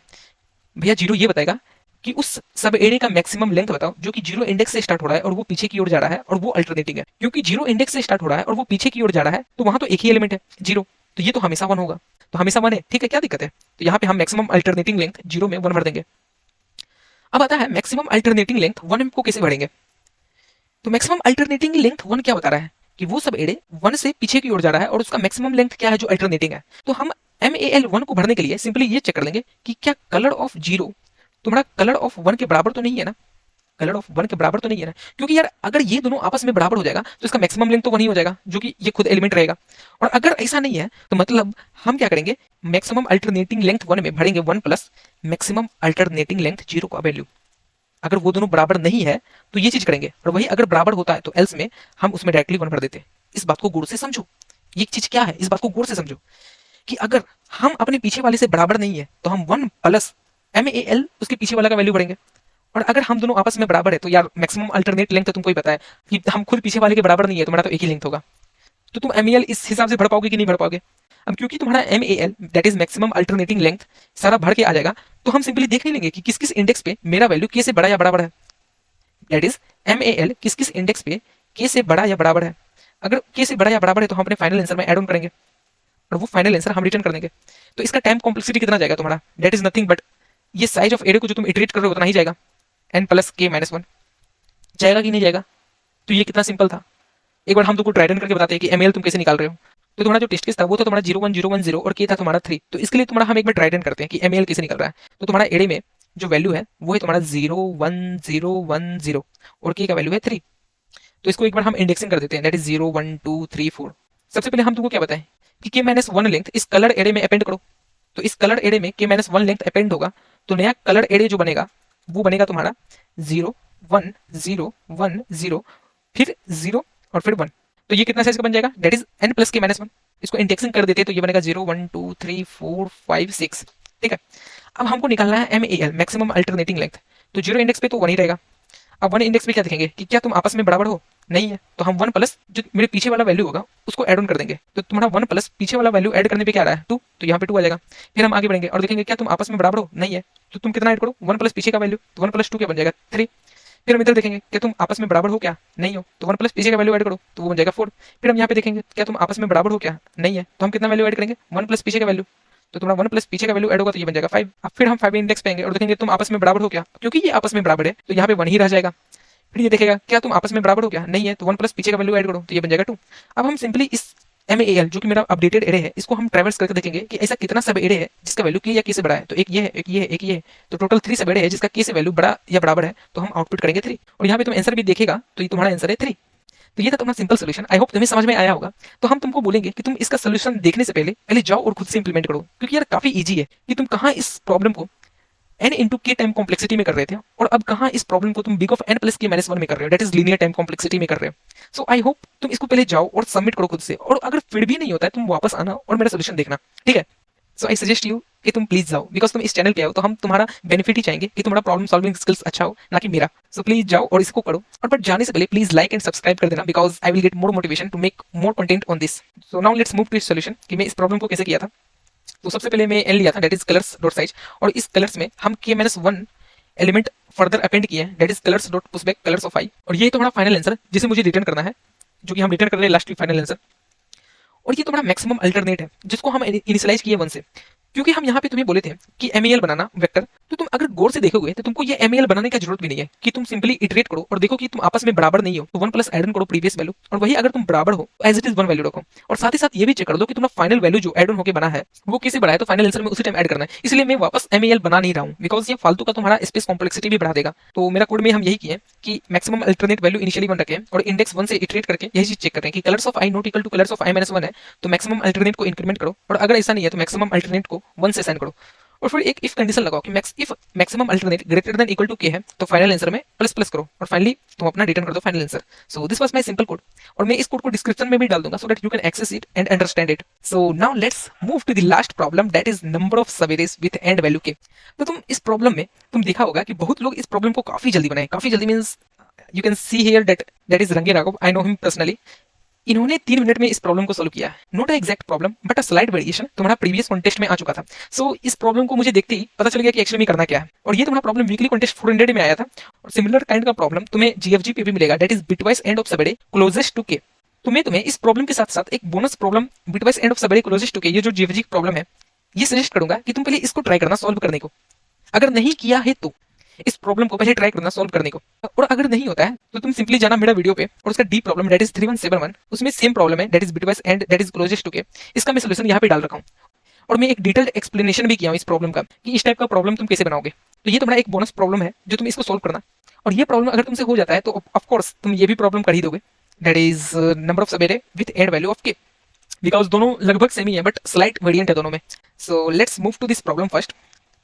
भैया? 0 ये बताएगा कि उस सब एरे का मैक्सिमम लेंथ बताओ जो कि 0 इंडेक्स से स्टार्ट हो रहा है और वो पीछे की ओर जा रहा है और वो अल्टरनेटिंग है। क्योंकि 0 इंडेक्स से स्टार्ट हो रहा है और वो पीछे की ओर जा रहा है तो वहां तो एक ही एलिमेंट है 0, तो ये तो हमेशा 1 होगा। तो हमेशा 1 है, ठीक है, क्या दिक्कत है? तो यहाँ पे हम मैक्सिमम अल्टरनेटिंग लेंथ 0 में 1 भर देंगे। अब आता है मैक्सिमम अल्टरनेटिंग लेंथ 1 को कैसे भरेंगे। तो मैक्सिमम अल्टरनेटिंग लेंथ 1 क्या बता रहा है कि वो सब एरे 1 से पीछे की ओर जा रहा है और उसका मैक्सिमम लेंथ क्या है जो अल्टरनेटिंग है। तो हम MAL 1 को भरने के लिए सिंपली ये चेक कर लेंगे कि क्या कलर ऑफ 0 तुम्हारा कलर ऑफ 1 के बराबर तो नहीं है ना, कलर ऑफ 1 के बराबर तो नहीं है ना, क्योंकि यार अगर ये दोनों आपस में बराबर हो जाएगा तो इसका मैक्सिमम लेंथ तो 1 ही हो जाएगा जो कि ये खुद एलिमेंट रहेगा। और अगर ऐसा नहीं है तो मतलब हम क्या करेंगे, मैक्सिमम अल्टरनेटिंग लेंथ 1 में भरेंगे 1 प्लस मैक्सिमम अल्टरनेटिंग लेंथ 0 का वैल्यू। अगर वो दोनों बराबर नहीं है तो ये चीज करेंगे, और वही अगर बराबर होता है तो एल्स में हम उसमें डायरेक्टली 1 भर देते हैं। इस बात को गौर से समझो, ये चीज क्या है, इस बात को गौर से समझो कि अगर हम अपने पीछे वाले से बराबर नहीं है तो हम 1 प्लस MAL उसके पीछे वाला का वैल्यू भरेंगे। और अगर हम दोनों आपस में बराबर है तो यार मैक्सिमम अल्टरनेट लेंथ तो तुमको ही पता है कि हम खुद पीछे वाले के बराबर नहीं है, तुम्हारा तो एक ही लेंथ होगा। तो तुम MAL इस हिसाब से भर पाओगे कि नहीं भर पाओगे? अब क्योंकि तुम्हारा MAL that is maximum alternating length सारा भर के आ जाएगा, तो हम सिंपली देख नहीं लेंगे कि किस किस इंडेक्स पे मेरा वैल्यू के से बड़ा या बराबर है। दैट इज MAL किस किस इंडेक्स पे के से बड़ा या बराबर है। अगर के से बड़ा या बराबर है तो हम अपने फाइनल आंसर में ऐड ऑन करेंगे और वो फाइनल आंसर हम रिटर्न कर देंगे। तो इसका टाइम कॉम्प्लेक्सिटी कितना जाएगा तुम्हारा? दैट इज नथिंग बट ये साइज ऑफ एरे को जो तुम इटरेट कर रहे हो उतना ही जाएगा, n प्लस के माइनस 1 जाएगा कि नहीं जाएगा? तो ये कितना सिंपल था। एक बार हम तुमको ट्राई रन करके बताते हैं कि MAL तुम कैसे निकाल रहे हो। तो तुम्हारा जो टेस्ट केस था वो तो तुम्हारा 0 1 0 1 0 और के था तुम्हारा 3। तो इसके लिए तुम्हारा हम एक बार ट्राई रन करते हैं कि MAL कैसे निकल रहा है। तो तुम्हारा एरे में जो वैल्यू है वो है तुम्हारा 0 1 0 1 0 और के का वैल्यू है 3। तो इसको एक बार हम इंडेक्सिंग कर देते हैं, दैट इज 0 1 2 3 4। सबसे पहले हम तुमको क्या बताएं कि के माइनस 1 लेंथ इस कलर एरे में अपेंड करो। तो इस कलर एरे में के माइनस 1 लेंथ अपेंड होगा तो नया कलर एरे जो बनेगा वो बनेगा तुम्हारा 0 1 0 1 0 फिर 0 और फिर 1। तो ये कितना साइज का बन जाएगा? दैट इज n प्लस के माइनस 1। इसको इंडेक्सिंग कर देते हैं तो ये बनेगा 0 1 2 3 4 5 6। ठीक है, अब हमको निकालना है MAL मैक्सिमम अल्टरनेटिंग लेंथ। तो 0 इंडेक्स पे तो 1 ही रहेगा। अब 1 इंडेक्स पे क्या देखेंगे कि क्या तुम आपस में बराबर हो, नहीं है, तो हम 1 प्लस जो मेरे पीछे वाला वैल्यू होगा उसको ऐड ऑन कर देंगे। तो तुम्हारा 1 प्लस पीछे वाला वैल्यू ऐड करने पे क्या आ रहा है 2, तो यहाँ पे 2 आ जाएगा। फिर हम आगे बढ़ेंगे और देखेंगे क्या तुम आपस में बराबर हो, नहीं है, तो तुम कितना ऐड करो 1 प्लस पीछे का वैल्यू, तो 1 प्लस 2 क्या बन जाएगा 3। फिर हम इधर देखेंगे क्या तुम आपस में बराबर हो क्या, नहीं हो, तो 1 प्लस पीछे का वैल्यू ऐड करो तो वो बन जाएगा 4। फिर हम यहाँ पे देखेंगे क्या तुम आपस में बराबर हो क्या, नहीं है, तो हम कितना वैल्यू ऐड करेंगे 1 प्लस पीछे का वैल्यू, तो तुम्हारा 1 प्लस पीछे का वैल्यू ऐड होगा तो ये बन जाएगा 5। अब फिर हम 5 इंडेक्स पे आएंगे और देखेंगे तुम आपस में बराबर हो क्या, क्योंकि ये आपस में बराबर है तो यहाँ पे 1 ही रह जाएगा। फिर ये देखेगा क्या तुम आपस में बराबर हो क्या, नहीं है, तो 1 प्लस पीछे का वैल्यू ऐड करो तो ये बन जाएगा 2। अब हम सिंपली इस MAL जो कि मेरा अपडेटेड एरे है इसको हम ट्रैवर्स करके देखेंगे कि ऐसा कितना सब एरे है जिसका वैल्यू के या के से बड़ा है। तो एक ये है, एक ये है, एक ये है, तो टोटल 3 सब एरे है जिसका के से वैल्यू बड़ा या बराबर है, तो हम आउटपुट करेंगे 3। और यहाँ पे तुम आंसर भी देखेगा तो ये तुम्हारा आंसर है 3। तो ये था तुम्हारा सिंपल सोल्यूशन। आई होप तुम्हें समझ में आया होगा। तो हम तुमको बोलेंगे कि तुम इसका सोल्यूशन देखने से पहले पहले जाओ और खुद से इंप्लीमेंट करो, क्योंकि यार काफी इजी है कि तुम कहाँ इस प्रॉब्लम को n इंटू के टाइम कॉम्प्लेक्सिटी में कर रहे थे और अब कहाँ इस प्रॉब्लम को तुम बिग ऑफ n प्लस के माइनस वन में कर रहे हो, that is linear time complexity में कर रहे हो। सो आई होप तुम इसको पहले जाओ और सबमिट करो खुद से, और अगर फिर भी नहीं होता है तुम वापस आना और मेरा सोल्यूशन देखना, ठीक है। सो आई सजेस्ट यू कि तुम प्लीज जाओ, बिकॉज तुम इस चैनल पे आओ तो हम तुम्हारा बेनिफिट ही चाहेंगे कि तुम्हारा प्रॉब्लम सॉल्विंग स्किल्स अच्छा हो, ना कि मेरा। सो प्लीज जाओ और इसको करो, और बट जाने से पहले प्लीज लाइक एंड सब्सक्राइब कर देना, because I will get more motivation to make more content on this. So now let's move to इस सोल्यूशन कि मैं इस प्रॉब्लम को कैसे किया था। तो सबसे पहले मैं एन लिया था, that is colours dot size, और इस कलर्स में हम k minus one element further append किए हैं, that is colours dot push back colours of i, और ये तुम्हारा फाइनल आंसर जिसे मुझे रिटर्न करना है, जो कि हम रिटर्न कर रहे हैं लास्ट वीक फाइनल आंसर। और ये तुम्हारा मैक्सिमम अल्टरनेट है जिसको हम इनिशियलाइज किए वन से, क्योंकि हम यहाँ पे तुम्हें बोले थे कि एमएल बनाना वेक्टर, तो तुम अगर गौर से देखोगे तो तुमको ये एमएल बनाने की जरूरत भी नहीं है कि तुम सिंपली इटरेट करो और देखो कि तुम आपस में बराबर नहीं हो तो वन प्लस एड ऑन करो प्रीवियस वैल्यू, और वही अगर तुम बराबर हो तो as it is one value रखो, और साथ ही साथ ये भी चेक कर दो कि तुम्हारा फाइनल वैल्यू जो एड ऑन होकर बना है वो किसे बढ़ा है, तो फाइनल आंसर में उसी टाइम ऐड करना है। इसलिए मैं वापस एमएल बना नहीं रहा हूँ, बिकॉज ये फालतू का तुम्हारा स्पेस कॉम्प्लेक्सिटी भी बढ़ा देगा। तो मेरा कोड में हम यही किए कि maximum alternate value initially one रखें और इंडेक्स वन से इटरेट करके यही चीज चेक कर रहे हैं कि colours of I not equal two colours of I minus one है, तो मैक्सिमम अल्टरनेट को इंक्रीमेंट करो, और अगर ऐसा नहीं है तो मैक्सिमम अल्टरनेट को वन से साइन करो, और फिर एक इफ कंडीशन लगाओ कि if maximum alternate greater than equal to K है तो फाइनल आंसर में प्लस प्लस करो, और फाइनली तुम अपना रिटर्न कर दो final answer. So this was my simple code, और मैं इस कोड को डिस्क्रिप्शन में भी डाल दूंगा so that you can access it and understand it. So now let's move to the last problem, that is number of subarrays with and value k. तो तुम इस प्रॉब्लम में तुम देखा होगा कि बहुत लोग इस प्रॉब्लम को काफी जल्दी बनाए, काफी जल्दी means you can see here that is range Raghav, I know him personally. इन्होंने 3 मिनट में इस प्रॉब्लम को सोल्व किया है, not a exact problem but a slide variation तुम्हारा प्रीवियस कॉन्टेस्ट में आ चुका था। सो इस प्रॉब्लम को मुझे देखते ही पता चल गया कि एक्चुअली में करना क्या है, और ये तुम्हारा प्रॉब्लम वीकली कॉन्टेस्ट 400 में आया था, और सिमिलर काइंड का प्रॉब्लम तुम्हें जीएफजी पे भी मिलेगा, that is bitwise and of subarray closest to k. तो मैं तुम्हें इस प्रॉब्लम के साथ साथ एक bonus problem bitwise and of subarray closest to k, ये जो जीएफजी प्रॉब्लम है, ये सजेस्ट करूंगा कि तुम पहले इसको ट्राई करना सॉल्व करने को, अगर नहीं किया है तो इस प्रॉब्लम को पहले ट्राई करना सॉल्व करने को, और अगर नहीं होता है तो तुम सिंपली जाना मेरा वीडियो पे और उसका डी प्रॉब्लम दैट इज 3171, उसमें सेम प्रॉब्लम है that is bitwise and that is closest to K, इसका मैं सोल्यूशन यहाँ पे डाल रखा हूँ, और मैं एक डिटेल्ड एक्सप्लेनेशन भी किया हूँ इस प्रॉब्लम का कि इस टाइप का प्रॉब्लम तुम कैसे बनाओगे। तो ये तुम्हारा एक बोनस प्रॉब्लम है जो तुम इसको सोल्व करना, और ये प्रॉब्लम अगर तुमसे हो जाता है तो ऑफकोर्स तुम ये भी प्रॉब्लम कर ही दोगे, दैट इज नंबर ऑफ सबेरे विद एंड वैल्यू ऑफ के, बिकॉज दोनों लगभग सेम ही है बट स्लाइट वेरिएंट है दोनों में। So let's move to this problem first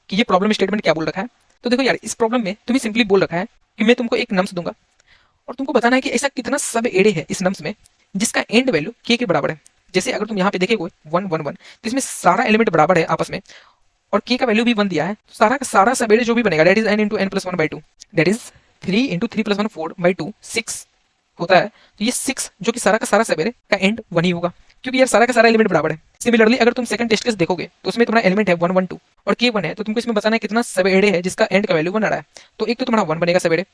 कि ये प्रॉब्लम स्टेटमेंट क्या बोल रखा है। तो देखो यार, इस प्रॉब्लम में तुम्हें सिंपली बोल रखा है कि मैं तुमको एक नम्स दूंगा और तुमको बताना है कि ऐसा कितना सब एड़े है इस नम्स में जिसका एंड वैल्यू के बराबर है। जैसे अगर तुम यहाँ पे देखोगे 1 1 1, तो इसमें सारा एलिमेंट बराबर है आपस में, और के का वैल्यू भी 1 दिया है, तो सारा का सारा सब एड़े जो भी बनेगा that is n into n plus one by two, that is 3 into 3 plus one 4 by two 6 होता है। तो ये 6 जो कि सारा का सारा सब एड़े का एंड 1 ही होगा, क्योंकि यार सारा का सारा एलिमेंट बराबर है। सिमिलरली अगर तुम सेकंड टेस्ट केस देखोगे तो उसमें तुम्हारा एलिमेंट है 1 1 2 और के 1 है, तो तुमको इसमें बताना है कितना सब एड़े है जिसका एंड का वैल्यू 1 आ रहा है। तो एक तो तुम्हारा 1 बनेगा सब एड़े,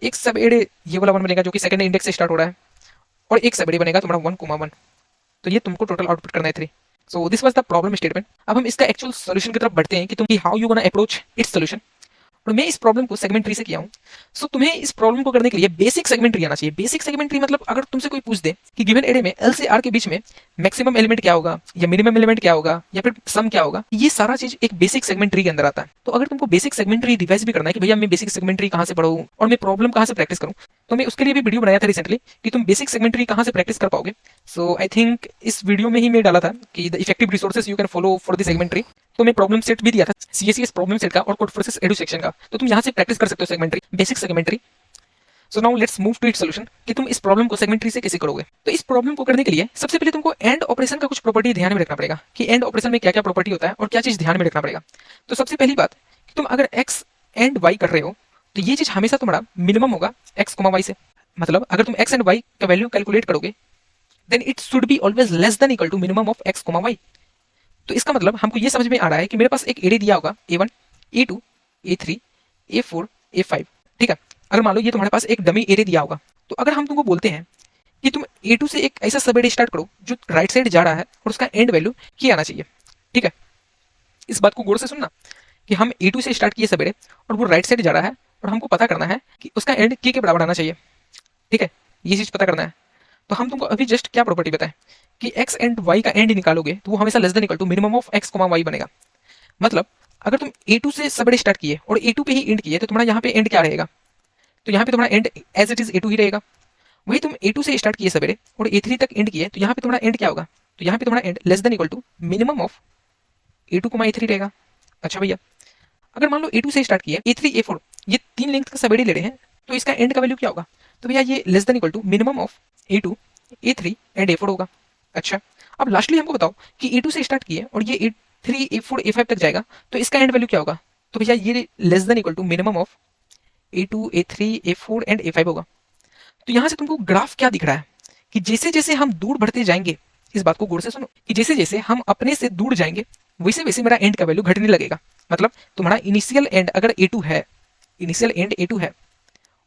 एक सब एड़े ये वाला 1 बनेगा जो कि सेकंड इंडेक्स से स्टार्ट हो रहा है, और एक सब एड़े बनेगा तुम्हारा 1 1। तो ये तुमको टोटल आउटपुट करना है 3। So this was the problem statement. अब हम इसका एक्चुअल सॉल्यूशन की तरफ बढ़ते हैं कि तुम how you gonna approach it's solution, और मैं इस प्रॉब्लम को सेगमेंट ट्री से किया हूँ। सो तुम्हें इस प्रॉब्लम को करने के लिए बेसिक सेगमेंट ट्री आना चाहिए। बेसिक सेगमेंट ट्री मतलब अगर तुमसे कोई पूछ दे कि गिवन एरे में एल से आर के बीच में मैक्सिमम एलिमेंट क्या होगा या मिनिमम एलिमेंट क्या होगा या फिर सम क्या होगा, ये सारा चीज एक बेसिक सेगमेंट ट्री के अंदर आता है। तो अगर तुमको बेसिक सेगमेंट ट्री रिवाइज भी करना है कि भैया मैं बेसिक सेगमेंट ट्री कहाँ से पढ़ूँ और मैं प्रॉब्लम कहाँ से प्रैक्टिस करूँ, तो मैं उसके लिए भी वीडियो बनाया था रिसेंटली कि तुम बेसिक सेगमेंट ट्री कहाँ से प्रैक्टिस कर पाओगे। सो आई थिंक इस वीडियो में ही मैं डाला था कि the effective resources you can follow for the segment tree. तो मैं प्रॉब्लम सेट भी दिया था सीएससीएस प्रॉब्लम सेट का और कोड फोर्सेस एडू सेक्शन का, तो तुम यहाँ से प्रैक्टिस कर सकते हो segment tree, basic segment tree. So now let's move to it solution कि तुम इस प्रॉब्लम को सेगमेंट्री से कैसे करोगे। तो इस प्रॉब्लम को करने के लिए सबसे पहले तुमको एंड ऑपरेशन का कुछ प्रॉपर्टी ध्यान में रखना पड़ेगा कि एंड ऑपरेशन में क्या क्या प्रॉपर्टी होता है और क्या चीज ध्यान में रखना पड़ेगा। तो सबसे पहली बात कि तुम अगर एक्स एंड वाई कर रहे हो तो ये चीज हमेशा तुम्हारा मिनिमम होगा एक्स वाई से, मतलब अगर तुम एक्स एंड वाई का वैल्यू कैलकुलेट करोगे then it should be always less than equal to minimum of X Y. तो इसका मतलब हमको ये समझ में आ रहा है कि मेरे पास एक एरे दिया होगा A1 A2 A3 A4 A5, ठीक है। अगर मान लो ये तुम्हारे पास एक डमी एरे दिया होगा, तो अगर हम तुमको बोलते हैं कि तुम A2 से एक ऐसा सब एरे स्टार्ट करो जो राइट साइड जा रहा है और उसका एंड वैल्यू के आना चाहिए, ठीक है। इस बात को गौर से सुनना कि हम A2 से स्टार्ट किए सब एरे और वो राइट साइड जा रहा है और हमको पता करना है कि उसका एंड के बराबर आना चाहिए, ठीक है। ये चीज पता करना है। तो हम तुमको अभी जस्ट क्या प्रॉपर्टी बताएं कि x एंड y का एंड निकालोगे तो वो हमेशा less than equal to minimum of x y बनेगा। मतलब अगर तुम A2 से सब एरे स्टार्ट किए और A2 पे ही एंड किए तो तुम्हारा यहाँ पे एंड क्या रहेगा, तो यहाँ पे तुम्हारा and as it is A2 ही रहेगा। वही तुम A2 से स्टार्ट किए सवेरे और A3 तक एंड किए, तो यहाँ पे तुम्हारा एंड क्या होगा? तो यहाँ पे तुम्हारा and less than equal to minimum of A2, A3 रहेगा। अच्छा भैया, अगर मान लो A2 से स्टार्ट किया, A3, A4 ये 3 लेंथ का सबएरे ले रहे हैं, तो इसका एंड का वैल्यू क्या होगा? तो भैया ये less than equal to minimum of A2, A3 and A4 होगा। अच्छा, अब लास्टली हमको बताओ कि A2 से स्टार्ट किए और ये A3, A4, A5 तक जाएगा, तो इसका एंड वैल्यू क्या होगा? तो भैया ये less than equal to minimum of A2, A3, A4 and A5 होगा। तो यहाँ से तुमको ग्राफ क्या दिख रहा है कि जैसे जैसे हम दूर बढ़ते जाएंगे, इस बात को गौर से सुनो, कि जैसे जैसे हम अपने से दूर जाएंगे वैसे वैसे मेरा एंड का वैल्यू घटने लगेगा। मतलब तुम्हारा इनिशियल एंड अगर A2 है, इनिशियल एंड A2 है,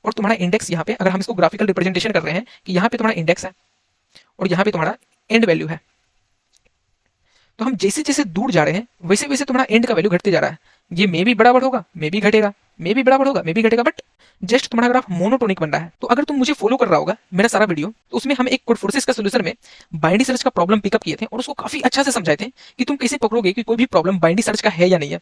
और तुम्हारा इंडेक्स यहाँ पे, अगर हम इसको ग्राफिकल रिप्रेजेंटेशन कर रहे हैं कि यहाँ पे तुम्हारा इंडेक्स है और यहाँ पे तुम्हारा एंड वैल्यू है, तो हम जैसे जैसे दूर जा रहे हैं वैसे वैसे तुम्हारा एंड का वैल्यू घटते जा रहा है। ये मे भी बराबर होगा, मे भी घटेगा, मे भी बराबर होगा, मे भी घटेगा, बट जस्ट तुम्हारा ग्राफ मोनोटोनिक बन रहा है। तो अगर तुम मुझे फॉलो कर रहा होगा मेरा सारा वीडियो, तो उसमें हम एक कोड फोर्सेस का सोल्यूशन में बाइनरी सर्च का प्रॉब्लम पिकअप किए थे और उसको काफी अच्छा से समझाए थे कि तुम कैसे पकड़ोगे कि कोई भी प्रॉब्लम बाइनरी सर्च का है या नहीं है।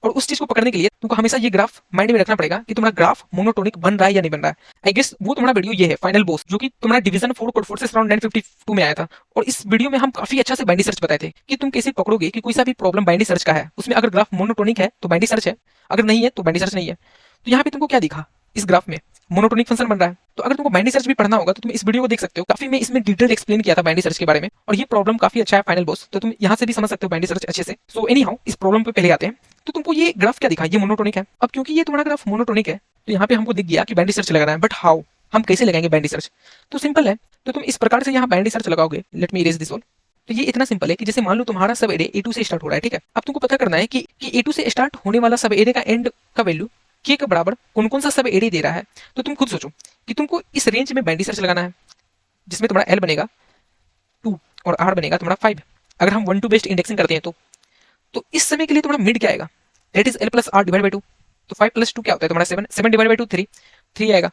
और उस चीज को पकड़ने के लिए तुमको हमेशा ये ग्राफ माइंड में रखना पड़ेगा कि तुम्हारा ग्राफ मोनोटोनिक बन रहा है या नहीं बन रहा है। आई गेस वो तुम्हारा वीडियो ये है फाइनल बॉस, जो कि तुम्हारा डिवीजन 4 कोड फोर्सेस अराउंड 952 में आया था। और इस वीडियो में हम काफी अच्छा से बाइनरी सर्च बताए थे कि तुम कैसे पकड़ोगे कि कोई सा भी प्रॉब्लम बाइनरी सर्च का है, उसमें अगर ग्राफ मोनोटोनिक है तो बाइनरी सर्च है, अगर नहीं है तो बाइनरी सर्च नहीं है। तो यहाँ पे तुमको क्या दिखा, इस ग्राफ में मोनोटोनिक फंक्शन बन रहा है। तो अगर तुमको बाइनरी सर्च भी पढ़ना होगा तो तुम इस वीडियो को देख सकते हो, काफी मैं इसमें डिटेल एक्सप्लेन किया था बाइनरी सर्च के बारे में, और ये प्रॉब्लम काफी अच्छा है फाइनल बॉस, तो तुम यहाँ से भी समझ सकते हो बाइनरी सर्च अच्छे से। सो एनी हाउ, इस प्रॉब्लम पे पहले आते हैं। तो तुमको ये ग्राफ क्या दिखा, ये मोनोटोनिक है। अब क्योंकि ये तुम्हारा ग्राफ मोनोटोनिक है, तो यहाँ पे हमको दिख गया कि बाइनरी सर्च लगाना है, बट हाउ, हम कैसे लगाएंगे बाइनरी सर्च? तो सिंपल है, तो तुम इस प्रकार से यहाँ बाइनरी सर्च लगाओगे। Let me erase this all. तो ये इतना सिंपल है कि जैसे मान लो तुम्हारा सब एरे A2 से स्टार्ट हो रहा है, ठीक है। अब तुमको पता करना है कि A2 से स्टार्ट होने वाला सब एरे का एंड का वैल्यू के के बराबर कौन कौन सा सब एरे दे रहा है। तो तुम खुद सोचो कि तुमको इस रेंज में बाइनरी सर्च लगाना है, जिसमें तुम्हारा L बनेगा 2 और R बनेगा तुम्हारा 5, अगर हम 1 to बेस्ड इंडेक्सिंग करते हैं तो इस समय के लिए तुम्हारा मिड क्या आएगा? That is L plus R divide by 2। तो 5 प्लस 2 क्या होता है तुम्हारा 7, 7 डिवाइड बाई 2 3 आएगा।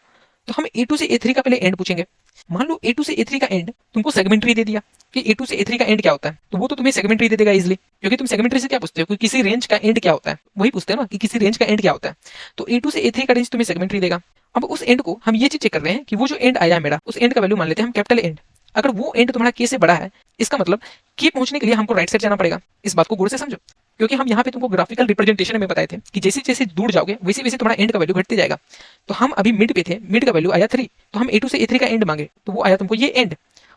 तो हम A2 से A3 का पहले एंड पूछेंगे। मान लो A2 से A3 का एंड तुमको सेगमेंट्री दे दिया कि A2 से A3 का एंड क्या होता है, तो वो तो तुम्हें सेगमेंट्री दे देगा इजीली, क्योंकि तुम सेगमेंट्री से क्या पूछते हो कि किसी रेंज का एंड क्या होता है, वही पूछते हैं ना कि किसी रेंज का एंड क्या होता है। तो A2 से A3 का रेंज तुम्हें सेगमेंट्री देगा। अब उस एंड को हम ये चीज चेक कर रहे हैं कि वो जो एंड आया है मेरा, उस एंड का वैल्यू मान लेते हैं हम कैपिटल एंड। अगर वो एंड तुम्हारा के से बड़ा है, इसका मतलब के पहुंचने के लिए हमको राइट साइड जाना पड़ेगा। इस बात को गौर से समझो, क्योंकि हम यहाँ पे तुमको ग्राफिकल रिप्रेजेंटेशन में बताए थे कि जैसे जैसे दूर जाओगे वैसे वैसे तुम्हारा एंड का वैल्यू घटते जाएगा। तो हम अभी मिड पे थे, मिड का वैल्यू आया 3, तो हम A2 से A3 का एंड मांगे तो वो आया तुमको ये एंड।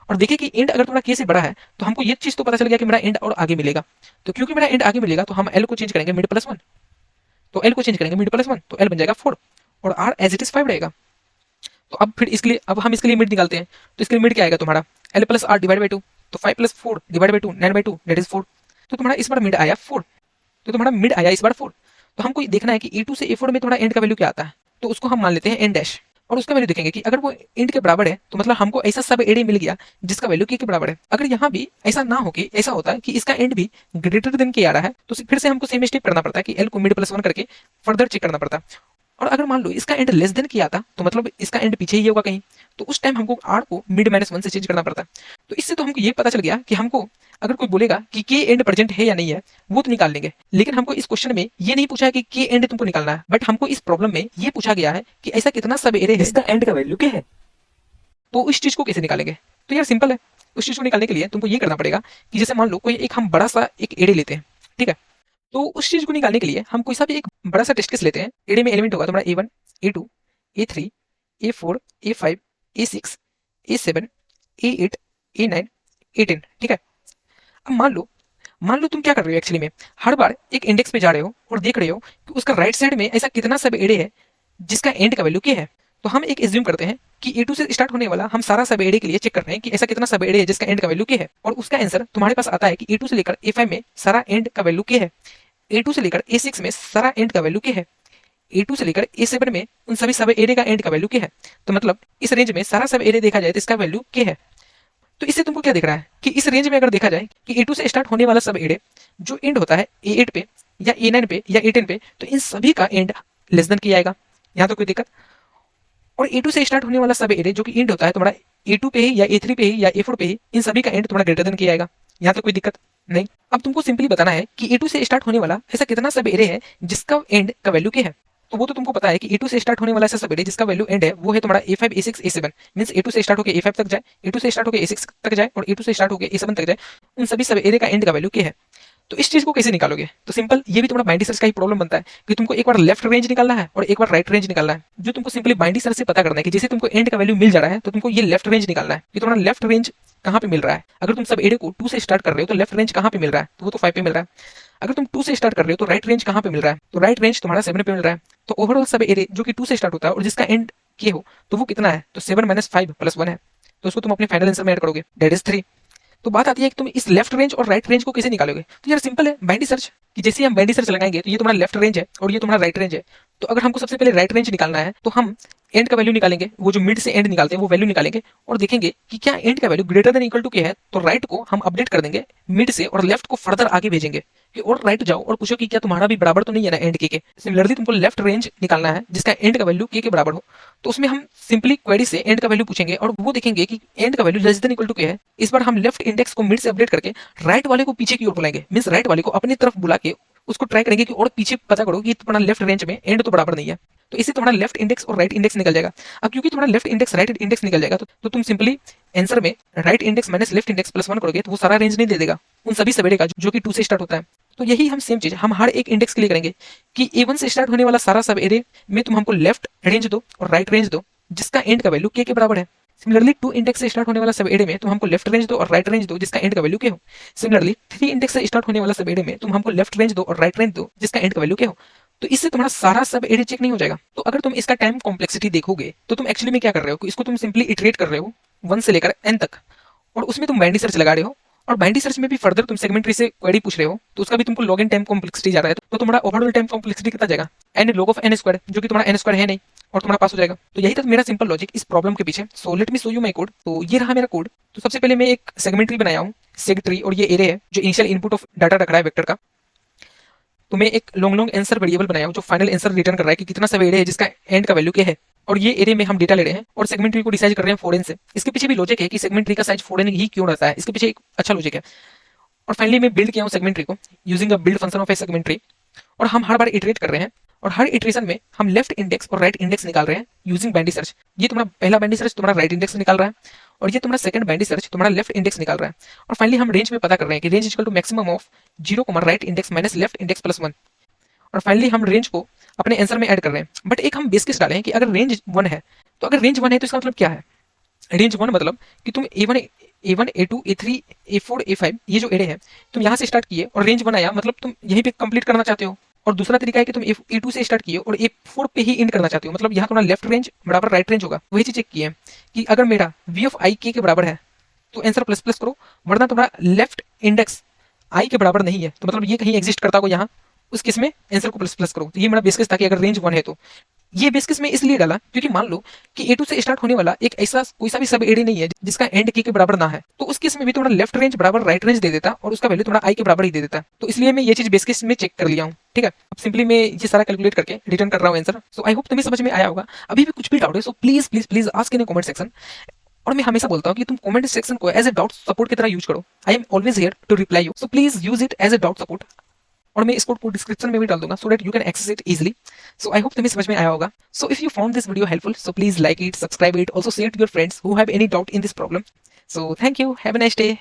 और देखिए कि एंड अगर तुम्हारा के से बड़ा है तो हमको ये चीज तो पता चल गया कि मेरा एंड और आगे मिलेगा। तो क्योंकि मेरा एंड आगे मिलेगा तो हम L को चेंज करेंगे मिड प्लस 1, तो L को चेंज करेंगे मिड प्लस 1, तो L बन जाएगा 4 और R एज इट इज 5 रहेगा। तो अब फिर इसके लिए अब हम इसके लिए मिड निकालते हैं, तो इसके लिए मिड क्या आएगा तुम्हारा L plus R divide by 2, तो 5 plus 4 divide by 2 9 by 2 that is 4। तो तुम्हारा इस बार मिड आया 4, तो तुम्हारा मिड आया इस बार 4। तो हमको ये देखना है कि A2 से A4 में तुम्हारा एंड का वैल्यू क्या आता है, तो उसको हम मान लेते हैं एन डैश, और उसका वैल्यू देखेंगे कि अगर वो एंड के बराबर है तो मतलब हमको ऐसा सब एरे मिल गया जिसका वैल्यू के बराबर है। अगर यहाँ भी ऐसा ना हो कि ऐसा होता है कि इसका एंड भी ग्रेटर देन के आ रहा है, तो फिर से हमको सेम स्टेप करना पड़ता है कि L को मिड प्लस 1 करके फर्दर चेक करना पड़ता है। और अगर मान लो इसका एंड लेस देन किया था तो मतलब इसका एंड पीछे ही होगा कहीं, तो उस टाइम हमको R को मिड -1 से चेंज करना पड़ता है। तो इससे तो हमको ये पता चल गया कि हमको अगर कोई बोलेगा कि के एंड प्रेजेंट है या नहीं है वो तो निकाल लेंगे, लेकिन हमको इस क्वेश्चन में ये नहीं पूछा है कि के एंड तुमको निकालना है, बट हमको इस प्रॉब्लम में ये पूछा गया है कि ऐसा कितना सब एरे है जिसका एंड का वैल्यू क्या है, तो उस चीज को कैसे निकालेंगे? तो यार सिंपल है, उस चीज को निकालने के लिए तुमको ये करना पड़ेगा कि जैसे मान लो कोई एक हम बड़ा सा एक एरे लेते हैं, ठीक है। तो उस चीज को निकालने के लिए हम कोई सा भी एक बड़ा सा टेस्ट केस लेते हैं। एरे में एलिमेंट होगा तुम्हारा A1, A2, A3, A4, A5, A6, A7, A8, A9, A10, ठीक है। अब मान लो तुम क्या कर रहे हो एक्चुअली में, हर बार एक इंडेक्स पे जा रहे हो और देख रहे हो कि उसका राइट साइड में ऐसा कितना सब एरे है जिसका एंड का वैल्यू क्या है। तो हम एक एज्यूम करते हैं कि A2 से स्टार्ट होने वाला हम सारा सब एरे के लिए चेक कर रहे हैं कि ऐसा कितना सब एरे है जिसका एंड का वैल्यू क्या है, और उसका आंसर तुम्हारे पास आता है कि A2 से लेकर A5 में सारा एंड का वैल्यू क्या है, A2 से लेकर A6 में सारा एंड का वैल्यू क्या है, A2 से लेकर A7 में उन सभी सब एरे का एंड का वैल्यू क्या है। तो मतलब इस रेंज में सारा सब एरे देखा जाए तो इसका वैल्यू क्या है। तो इससे तुमको क्या दिख रहा है कि इस रेंज में अगर देखा जाए कि A2 से स्टार्ट होने वाला सब एरे जो एंड होता है A8 पे या A9 पे या A10 पे, तो इन सभी का एंड लेस देन किया आएगा, यहाँ तो कोई दिक्कत। और A2 से स्टार्ट होने वाला सब एरे जो कि एंड होता है तुम्हारा A2 पे ही या A3 पे ही या A4 पे ही, इन सभी का एंड तुम्हारा ग्रेटर देन किया आएगा, यहाँ तो कोई दिक्कत नहीं। अब तुमको सिंपली बताना है कि A2 से स्टार्ट होने वाला ऐसा कितना सब एरे है जिसका एंड का वैल्यू क्या है। तो वो तो तुमको पता है कि A2 से स्टार्ट होने वाला ऐसा सब एरे जिसका वैल्यू एंड है वो है तुम्हारा A5 A6 A7 means A2 से स्टार्ट होकर A5 तक जाए, A2 से स्टार्ट होकर A6 तक जाए और A2 से स्टार्ट होकर A7 तक जाए, उन सभी सब एरे का एंड का वैल्यू क्या है। तो इस चीज को कैसे निकालोगे? तो सिंपल, ये भी तुम्हारा बाइंडी सर्च का ही प्रॉब्लम बनता है कि तुमको एक बार लेफ्ट रेंज निकालना है और एक बार राइट रेंज निकालना है। जो तुमको सिंपली बाइंडी सर्च से पता करना है कि जैसे तुमको एंड का वैल्यू मिल जा रहा है तो तुमको ये लेफ्ट रेंज निकालना है कि तुम्हारा लेफ्ट रेंज कहाँ पे मिल रहा है। अगर तुम सब एरे को 2 से स्टार्ट कर रहे हो तो लेफ्ट रेंज कहाँ पे मिल रहा है, तो वो तो 5 पे मिल रहा है। अगर तुम 2 से स्टार्ट कर रहे हो तो राइट रेंज कहाँ पे मिल रहा है, तो राइट रेंज तुम्हारा 7 पे मिल रहा है। तो ओवरऑल सब एरे जो कि 2 से स्टार्ट होता है और जिसका एंड के हो तो वो कितना है, तो 7 - 5 + 1 है। तो उसको तुम अपने फाइनल आंसर में ऐड करोगे, दैट इज 3। तो बात आती है कि तुम इस लेफ्ट रेंज और राइट रेंज को कैसे निकालोगे। तो यार सिंपल है, बाइंडी सर्च कि जैसे हम बाइंडी सर्च लगाएंगे तो ये तुम्हारा लेफ्ट रेंज है और ये तुम्हारा राइट रेंज है। तो अगर हमको सबसे पहले राइट रेंज निकालना है तो हम एंड का वैल्यू निकालेंगे, वो जो मिड से एंड निकालते हैं वो वैल्यू निकालेंगे और देखेंगे कि क्या एंड का value greater than equal to क्या है। तो राइट को हम अपडेट कर देंगे मिड से और लेफ्ट को फर्दर आगे भेजेंगे कि और राइट जाओ और पूछो कि क्या तुम्हारा भी बराबर तो नहीं है ना एंड के। सिमिलरली तुमको लेफ्ट रेंज निकालना है जिसका एंड का वैल्यू के बराबर हो। तो उसमें हम सिंपली क्वेरी से एंड का वैल्यू पूछेंगे और वो देखेंगे कि एंड का value less than equal to क्या है। इस बार हम लेफ्ट इंडेक्स को मिड से अपडेट करके राइट वाले को पीछे की ओर बुलाएंगे, मींस राइट वाले को अपनी तरफ बुला के उसको ट्राई करेंगे कि और पीछे पता करो कि तुम्हारा लेफ्ट रेंज में एंड तो बराबर नहीं है। तो इससे तुम्हारा लेफ्ट इंडेक्स और राइट इंडेक्स निकल जाएगा। अब क्योंकि तुम्हारा लेफ्ट इंडेक्स राइट इंडेक्स निकल जाएगा तो तुम सिंपली आंसर में right index minus left index plus 1 करोगे तो वो सारा रेंज नहीं दे देगा उन सभी सवेरे का जो कि 2 से स्टार्ट होता है। तो यही हम सेम चीज हम हर एक इंडेक्स के लिए करेंगे कि A1 से स्टार्ट होने वाला सारा सब एरे में तुम हमको लेफ्ट रेंज दो और राइट रेंज दो जिसका एंड का वैल्यू के बराबर है। सिमिलरली 2 इंडेक्स से स्टार्ट होने वाला सब एरे में तुम हमको लेफ्ट रेंज दो और राइट रेंज दो जिसका एंड का वैल्यू क्या हो। सिमिलरली 3 इंडेक्स से स्टार्ट होने वाला सब एरे में तुम हमको लेफ्ट रेंज दो और राइट रेंज दो जिसका एंड का वैल्यू क्या हो। तो इससे तुम्हारा सारा सब एरे चेक नहीं हो जाएगा। तो अगर तुम इसका टाइम कॉम्प्लेक्सिटी देखोगे तो तुम एक्चुअली में क्या कर रहे हो कि इसको तुम सिंपली इटरेट कर रहे हो 1 से लेकर n तक और उसमें तुम बाइनरी सर्च लगा रहे हो और बाइनरी सर्च में भी फर्दर तुम सेगमेंट ट्री से क्वेरी पूछ रहे हो तो उसका भी तुमको लॉग इन टाइम कॉम्प्लेक्सिटी जा रहा है। तो तुम्हारा ओवरऑल टाइम कॉम्प्लेक्सिटी कितना जाएगा, n log of n square, जो कि तुम्हारा n स्क्वायर है नहीं और तुम्हारा पास हो जाएगा। तो यही था मेरा सिंपल लॉजिक इस प्रॉब्लम के पीछे। So let me show you my code. तो ये रहा मेरा कोड। तो सबसे पहले मैं एक सेगमेंट ट्री बनाया हूँ, सेग ट्री, और ये एरे है जो इनिशियल इनपुट ऑफ डाटा रख रहा है वेक्टर का। तो मैं एक लॉन्ग आंसर वेरिएबल बनाया हूँ जो फाइनल आंसर रिटर्न कर रहा है कि कितना सब एरे है जिसका एंड का वैल्यू क्या है। और ये एरे में हम डेटा ले रहे हैं और सेगमेंट ट्री को डिसाइड कर रहे हैं फॉरेन से। इसके पीछे भी लॉजिक है कि सेगमेंट ट्री का साइज फॉरेन ही क्यों रहता है, इसके पीछे एक अच्छा लॉजिक है। और फाइनली मैं बिल्ड किया हूँ सेगमेंट ट्री को using a build function of A segment tree. और हम हर बार इटरेट कर रहे हैं और हर इटरेशन में हम लेफ्ट इंडेक्स और राइट इंडेक्स निकाल रहे हैं यूजिंग बाइनरी सर्च। ये तुम्हारा पहला बाइनरी सर्च तुम्हारा राइट इंडेक्स निकाल रहा है और ये तुम्हारा सेकंड बाइनरी सर्च तुम्हारा लेफ्ट इंडेक्स निकाल रहा है। और फाइनली हम रेंज में पता कर रहे हैं कि range equal to maximum of 0, right index minus left index plus 1। और फाइनली हम रेंज को अपने आंसर में ऐड कर रहे हैं। बट एक हम बेस केस डाले हैं कि अगर रेंज 1 है तो अगर रेंज 1 है तो इसका मतलब क्या है। रेंज 1 मतलब कि तुम A1 A2 A3 A4 A5 ये जो एरे है तुम यहाँ से स्टार्ट किए और रेंज 1 आया मतलब तुम यहीं पे कंप्लीट करना चाहते हो। और दूसरा तरीका है कि तुम A2 से स्टार्ट किए और A4 पे ही एंड करना चाहते हो, मतलब यहाँ तुम्हारा लेफ्ट रेंज बराबर राइट रेंज होगा। वही चीज चेक की है कि अगर मेरा V ऑफ I के बराबर है तो आंसर प्लस प्लस करो, वरना तुम्हारा लेफ्ट इंडेक्स I के बराबर नहीं है तो मतलब ये कहीं एग्जिस्ट करता हो यहाँ, उस केस में आंसर को प्लस प्लस करो। तो ये मेरा बेस केस था कि अगर रेंज 1 है तो। ये बेस केस में इसलिए डाला क्योंकि मान लो कि A2 से स्टार्ट होने वाला एक ऐसा कोई सा भी सब एरे नहीं है जिसका एंड के बराबर ना है, तो उस केस में भी तुम्हारा लेफ्ट रेंज बराबर राइट रेंज दे देता और उसका वैल्यू तुम्हारा I के बराबर ही दे देता। तो इसलिए मैं ये चीज बेस केस में चेक कर लिया हूँ। ठीक है, अब सिंपली मैं ये सारा कैलकुलेट करके रिटर्न कर रहा हूँ आंसर। सो आई होप तुम्हें समझ में आया होगा। अभी भी कुछ भी डाउट है so please please please ask in comment section. और मैं हमेशा बोलता हूँ कि तुम कमेंट सेक्शन को एज ए डाउट सपोर्ट की तरह यूज करो। I am always here to reply you, so please use it as a doubt support. और मैं इसको डिस्क्रिप्शन में भी डाल दूंगा so that you can access it easily. So I hope तुम्हें समझ में आया होगा। So if you found this video helpful so please like it, subscribe it, also share to your friends who have any doubt in this problem. So thank you, have a nice day.